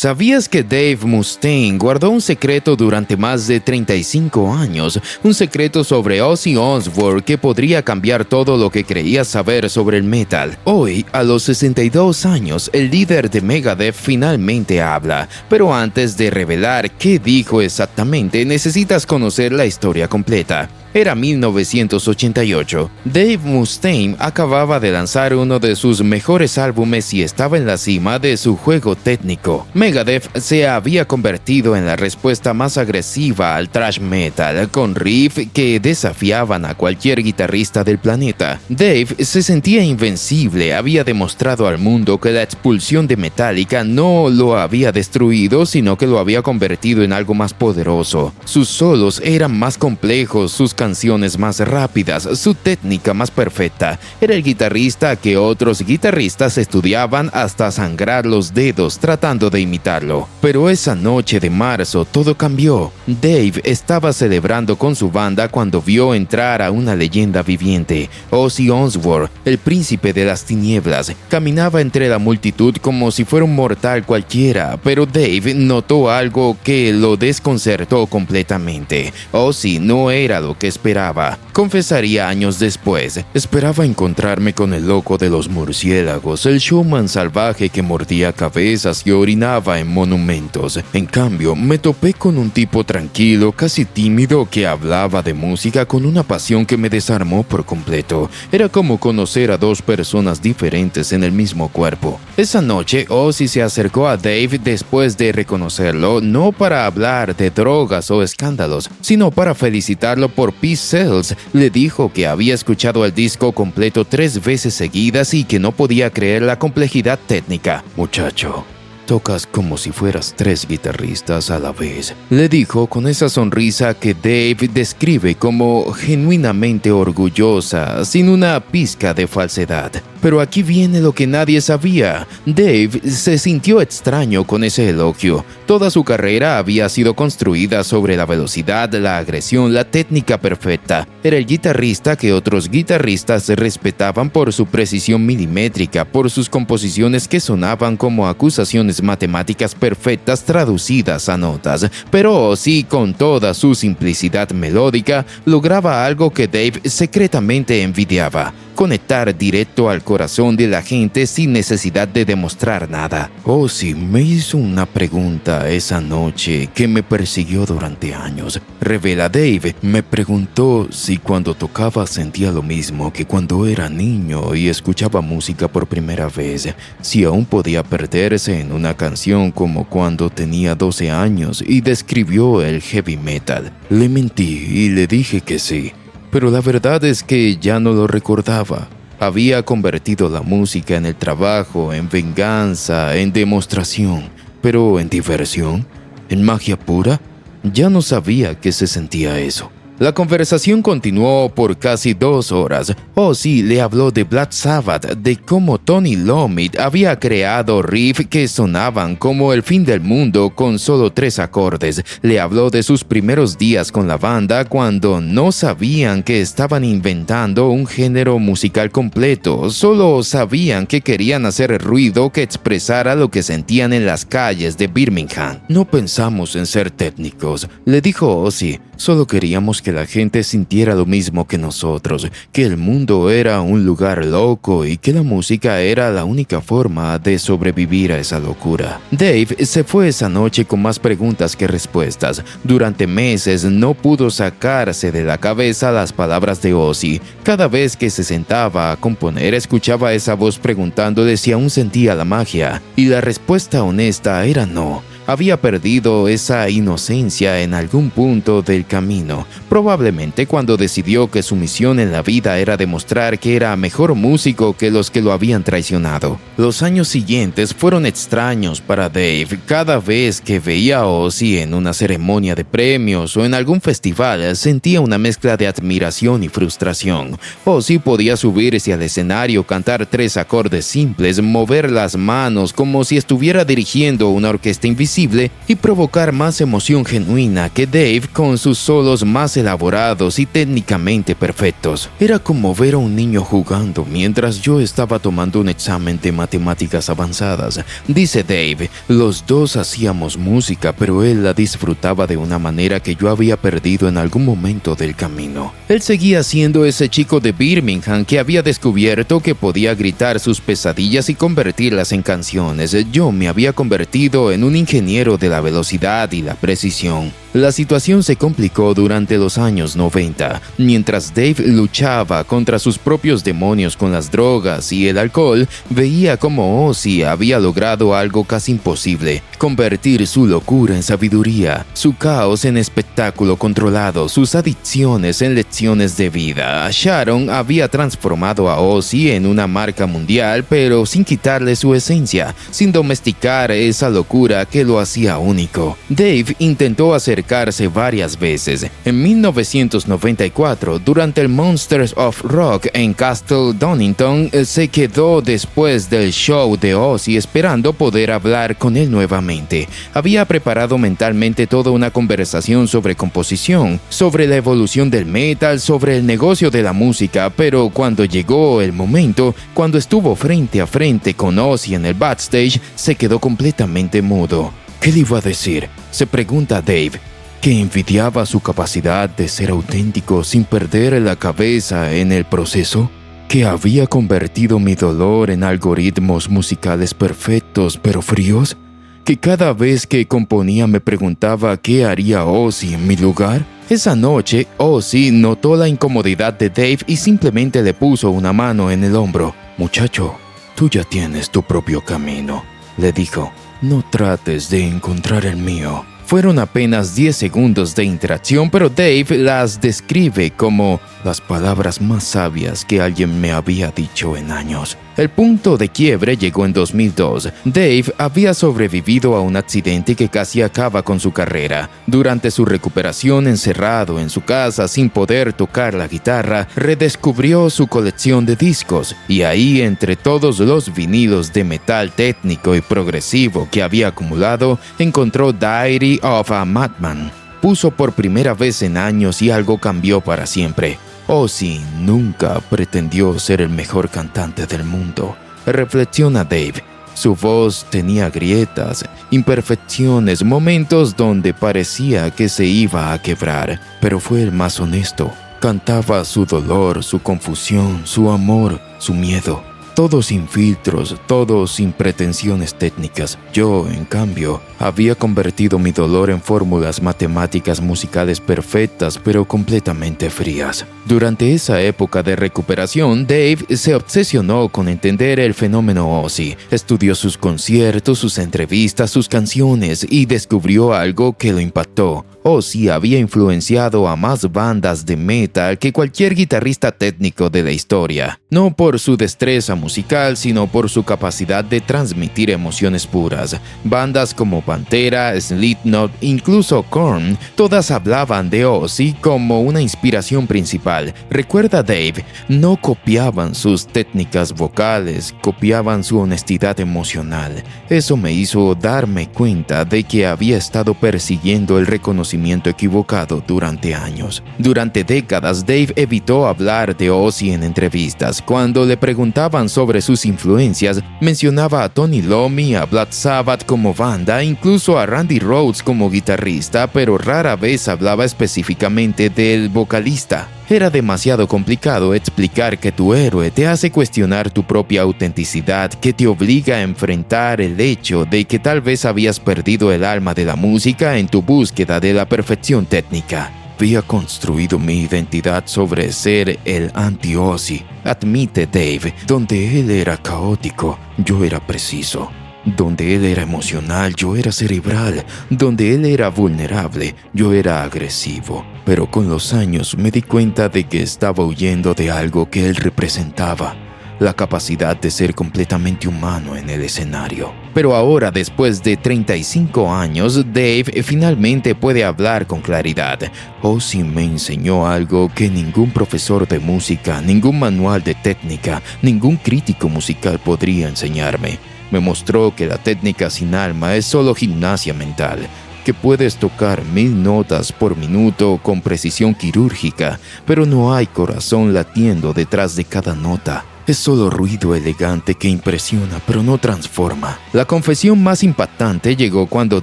¿Sabías que Dave Mustaine guardó un secreto durante más de 35 años? Un secreto sobre Ozzy Osbourne que podría cambiar todo lo que creías saber sobre el metal. Hoy, a los 62 años, el líder de Megadeth finalmente habla. Pero antes de revelar qué dijo exactamente, necesitas conocer la historia completa. Era 1988. Dave Mustaine acababa de lanzar uno de sus mejores álbumes y estaba en la cima de su juego técnico. Megadeth se había convertido en la respuesta más agresiva al thrash metal, con riffs que desafiaban a cualquier guitarrista del planeta. Dave se sentía invencible, había demostrado al mundo que la expulsión de Metallica no lo había destruido, sino que lo había convertido en algo más poderoso. Sus solos eran más complejos, sus canciones más rápidas, su técnica más perfecta. Era el guitarrista que otros guitarristas estudiaban hasta sangrar los dedos tratando de imitarlo. Pero esa noche de marzo todo cambió. Dave estaba celebrando con su banda cuando vio entrar a una leyenda viviente. Ozzy Osbourne, el príncipe de las tinieblas, caminaba entre la multitud como si fuera un mortal cualquiera, pero Dave notó algo que lo desconcertó completamente. Ozzy no era lo que esperaba. Confesaría años después: esperaba encontrarme con el loco de los murciélagos, el showman salvaje que mordía cabezas y orinaba en monumentos. En cambio, me topé con un tipo tranquilo, casi tímido, que hablaba de música con una pasión que me desarmó por completo. Era como conocer a dos personas diferentes en el mismo cuerpo. Esa noche, Ozzy se acercó a Dave después de reconocerlo, no para hablar de drogas o escándalos, sino para felicitarlo por Peace Sells. Le dijo que había escuchado el disco completo 3 veces seguidas y que no podía creer la complejidad técnica. «Muchacho, tocas como si fueras 3 guitarristas a la vez», le dijo con esa sonrisa que Dave describe como genuinamente orgullosa, sin una pizca de falsedad. Pero aquí viene lo que nadie sabía. Dave se sintió extraño con ese elogio. Toda su carrera había sido construida sobre la velocidad, la agresión, la técnica perfecta. Era el guitarrista que otros guitarristas respetaban por su precisión milimétrica, por sus composiciones que sonaban como acusaciones matemáticas perfectas traducidas a notas. Pero Ozzy, con toda su simplicidad melódica, lograba algo que Dave secretamente envidiaba: conectar directo al corazón de la gente sin necesidad de demostrar nada. Ozzy me hizo una pregunta esa noche que me persiguió durante años. Revela Dave. Me preguntó si cuando tocaba sentía lo mismo que cuando era niño y escuchaba música por primera vez, si aún podía perderse en una canción como cuando tenía 12 años, y describió el heavy metal. Le mentí y le dije que sí. Pero la verdad es que ya no lo recordaba. Había convertido la música en el trabajo, en venganza, en demostración. Pero en diversión, en magia pura, ya no sabía qué se sentía eso. La conversación continuó por casi 2 horas. Ozzy le habló de Black Sabbath, de cómo Tony Iommi había creado riffs que sonaban como el fin del mundo con solo 3 acordes. Le habló de sus primeros días con la banda cuando no sabían que estaban inventando un género musical completo. Solo sabían que querían hacer ruido que expresara lo que sentían en las calles de Birmingham. «No pensamos en ser técnicos», le dijo Ozzy. «Solo queríamos que la gente sintiera lo mismo que nosotros, que el mundo era un lugar loco y que la música era la única forma de sobrevivir a esa locura». Dave se fue esa noche con más preguntas que respuestas. Durante meses no pudo sacarse de la cabeza las palabras de Ozzy. Cada vez que se sentaba a componer, escuchaba esa voz preguntándole si aún sentía la magia, y la respuesta honesta era no. Había perdido esa inocencia en algún punto del camino, probablemente cuando decidió que su misión en la vida era demostrar que era mejor músico que los que lo habían traicionado. Los años siguientes fueron extraños para Dave. Cada vez que veía a Ozzy en una ceremonia de premios o en algún festival, sentía una mezcla de admiración y frustración. Ozzy podía subirse al escenario, cantar 3 acordes simples, mover las manos como si estuviera dirigiendo una orquesta invisible, visible y provocar más emoción genuina que Dave con sus solos más elaborados y técnicamente perfectos. Era como ver a un niño jugando mientras yo estaba tomando un examen de matemáticas avanzadas, dice Dave. Los dos hacíamos música, pero él la disfrutaba de una manera que yo había perdido en algún momento del camino. Él seguía siendo ese chico de Birmingham que había descubierto que podía gritar sus pesadillas y convertirlas en canciones. Yo me había convertido en un ingeniero de la velocidad y la precisión. La situación se complicó durante los años 90, mientras Dave luchaba contra sus propios demonios con las drogas y el alcohol. Veía cómo Ozzy había logrado algo casi imposible: convertir su locura en sabiduría, su caos en espectáculo controlado, sus adicciones en lecciones de vida. Sharon había transformado a Ozzy en una marca mundial, pero sin quitarle su esencia, sin domesticar esa locura que lo hacía único. Dave intentó acercarse varias veces. En 1994, durante el Monsters of Rock en Castle Donington, se quedó después del show de Ozzy esperando poder hablar con él nuevamente. Había preparado mentalmente toda una conversación sobre composición, sobre la evolución del metal, sobre el negocio de la música, pero cuando llegó el momento, cuando estuvo frente a frente con Ozzy en el backstage, se quedó completamente mudo. ¿Qué le iba a decir?, se pregunta Dave, que envidiaba su capacidad de ser auténtico sin perder la cabeza en el proceso, que había convertido mi dolor en algoritmos musicales perfectos pero fríos, que cada vez que componía me preguntaba qué haría Ozzy en mi lugar. Esa noche, Ozzy notó la incomodidad de Dave y simplemente le puso una mano en el hombro. «Muchacho, tú ya tienes tu propio camino», le dijo. «No trates de encontrar el mío». Fueron apenas 10 segundos de interacción, pero Dave las describe como las palabras más sabias que alguien me había dicho en años. El punto de quiebre llegó en 2002. Dave había sobrevivido a un accidente que casi acaba con su carrera. Durante su recuperación, encerrado en su casa sin poder tocar la guitarra, redescubrió su colección de discos, y ahí, entre todos los vinilos de metal técnico y progresivo que había acumulado, encontró Diary of a Madman. Puso por primera vez en años y algo cambió para siempre. Ozzy nunca pretendió ser el mejor cantante del mundo, reflexiona Dave. Su voz tenía grietas, imperfecciones, momentos donde parecía que se iba a quebrar, pero fue el más honesto. Cantaba su dolor, su confusión, su amor, su miedo. Todo sin filtros, todo sin pretensiones técnicas. Yo, en cambio, había convertido mi dolor en fórmulas matemáticas musicales perfectas, pero completamente frías. Durante esa época de recuperación, Dave se obsesionó con entender el fenómeno Ozzy. Estudió sus conciertos, sus entrevistas, sus canciones y descubrió algo que lo impactó. Ozzy había influenciado a más bandas de metal que cualquier guitarrista técnico de la historia, no por su destreza musical, sino por su capacidad de transmitir emociones puras. Bandas como Pantera, Slipknot, incluso Korn, todas hablaban de Ozzy como una inspiración principal. Recuerda Dave, no copiaban sus técnicas vocales, copiaban su honestidad emocional. Eso me hizo darme cuenta de que había estado persiguiendo el reconocimiento equivocado durante años. Durante décadas, Dave evitó hablar de Ozzy en entrevistas. Cuando le preguntaban sobre sus influencias, mencionaba a Tony Iommi, a Black Sabbath como banda, incluso a Randy Rhoads como guitarrista, pero rara vez hablaba específicamente del vocalista. Era demasiado complicado explicar que tu héroe te hace cuestionar tu propia autenticidad, que te obliga a enfrentar el hecho de que tal vez habías perdido el alma de la música en tu búsqueda de la perfección técnica. Había construido mi identidad sobre ser el anti-Ozzy, admite Dave. Donde él era caótico, yo era preciso. Donde él era emocional, yo era cerebral. Donde él era vulnerable, yo era agresivo. Pero con los años me di cuenta de que estaba huyendo de algo que él representaba: la capacidad de ser completamente humano en el escenario. Pero ahora, después de 35 años, Dave finalmente puede hablar con claridad. Ozzy me enseñó algo que ningún profesor de música, ningún manual de técnica, ningún crítico musical podría enseñarme. Me mostró que la técnica sin alma es solo gimnasia mental, que puedes tocar 1000 notas por minuto con precisión quirúrgica, pero no hay corazón latiendo detrás de cada nota. Es solo ruido elegante que impresiona, pero no transforma. La confesión más impactante llegó cuando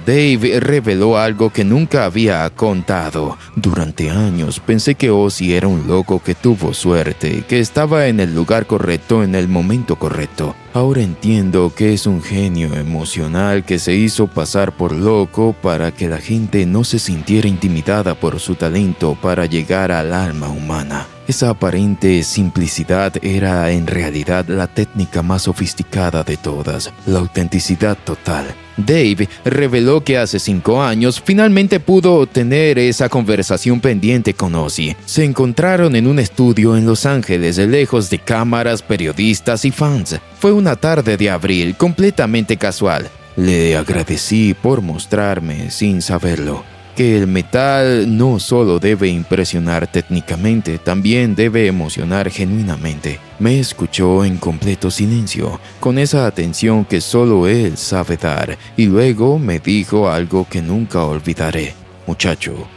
Dave reveló algo que nunca había contado. Durante años pensé que Ozzy era un loco que tuvo suerte, que estaba en el lugar correcto en el momento correcto. Ahora entiendo que es un genio emocional que se hizo pasar por loco para que la gente no se sintiera intimidada por su talento para llegar al alma humana. Esa aparente simplicidad era en realidad la técnica más sofisticada de todas, la autenticidad total. Dave reveló que hace 5 años finalmente pudo tener esa conversación pendiente con Ozzy. Se encontraron en un estudio en Los Ángeles, lejos de cámaras, periodistas y fans. Fue una tarde de abril, completamente casual. Le agradecí por mostrarme, sin saberlo, que el metal no solo debe impresionar técnicamente, también debe emocionar genuinamente. Me escuchó en completo silencio, con esa atención que solo él sabe dar, y luego me dijo algo que nunca olvidaré. Muchacho,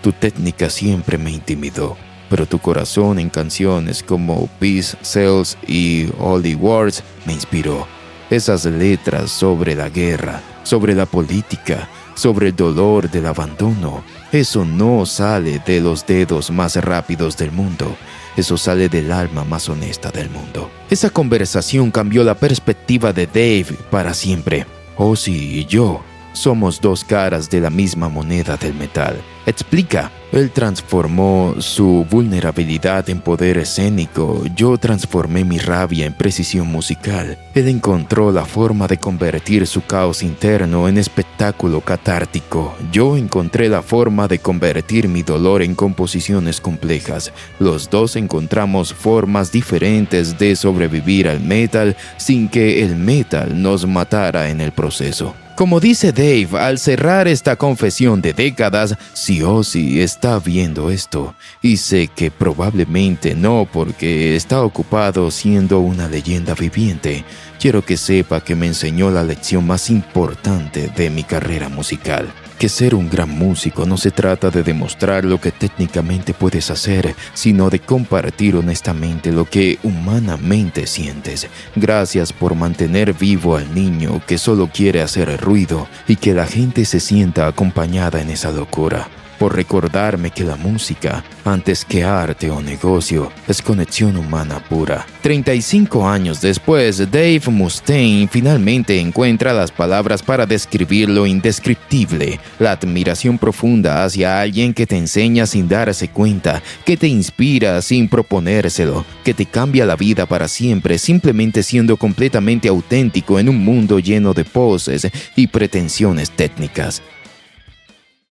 tu técnica siempre me intimidó, pero tu corazón en canciones como Peace Sells y Holy Wars me inspiró. Esas letras sobre la guerra, sobre la política, sobre el dolor del abandono, eso no sale de los dedos más rápidos del mundo, eso sale del alma más honesta del mundo. Esa conversación cambió la perspectiva de Dave para siempre. Ozzy y yo somos dos caras de la misma moneda del metal. Explica. Él transformó su vulnerabilidad en poder escénico. Yo transformé mi rabia en precisión musical. Él encontró la forma de convertir su caos interno en espectáculo catártico. Yo encontré la forma de convertir mi dolor en composiciones complejas. Los dos encontramos formas diferentes de sobrevivir al metal sin que el metal nos matara en el proceso. Como dice Dave, al cerrar esta confesión de décadas, si Ozzy está viendo esto, y sé que probablemente no porque está ocupado siendo una leyenda viviente, quiero que sepa que me enseñó la lección más importante de mi carrera musical. Que ser un gran músico no se trata de demostrar lo que técnicamente puedes hacer, sino de compartir honestamente lo que humanamente sientes. Gracias por mantener vivo al niño que solo quiere hacer ruido y que la gente se sienta acompañada en esa locura. Por recordarme que la música, antes que arte o negocio, es conexión humana pura. 35 años después, Dave Mustaine finalmente encuentra las palabras para describir lo indescriptible, la admiración profunda hacia alguien que te enseña sin darse cuenta, que te inspira sin proponérselo, que te cambia la vida para siempre simplemente siendo completamente auténtico en un mundo lleno de poses y pretensiones técnicas.